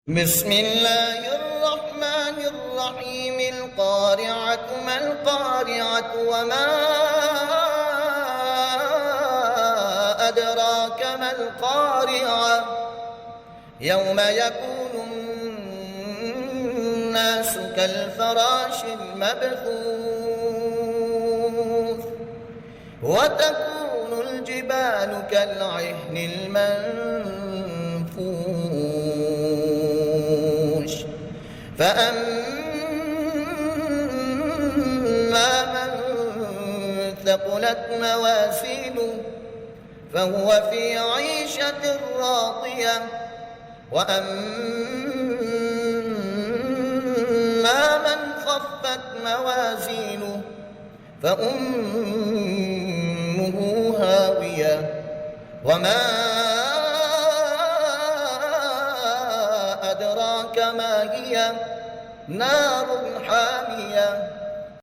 بسم الله الرحمن الرحيم. القارعة ما القارعة وما أدراك ما القارعة يوم يكون الناس كالفراش المبثوث وتكون الجبال كالعهن المنفوش فأما من ثقلت موازينه فهو في عيشة راضية وأما من خفت موازينه فأمه هاوية وما أدراك ما هي نار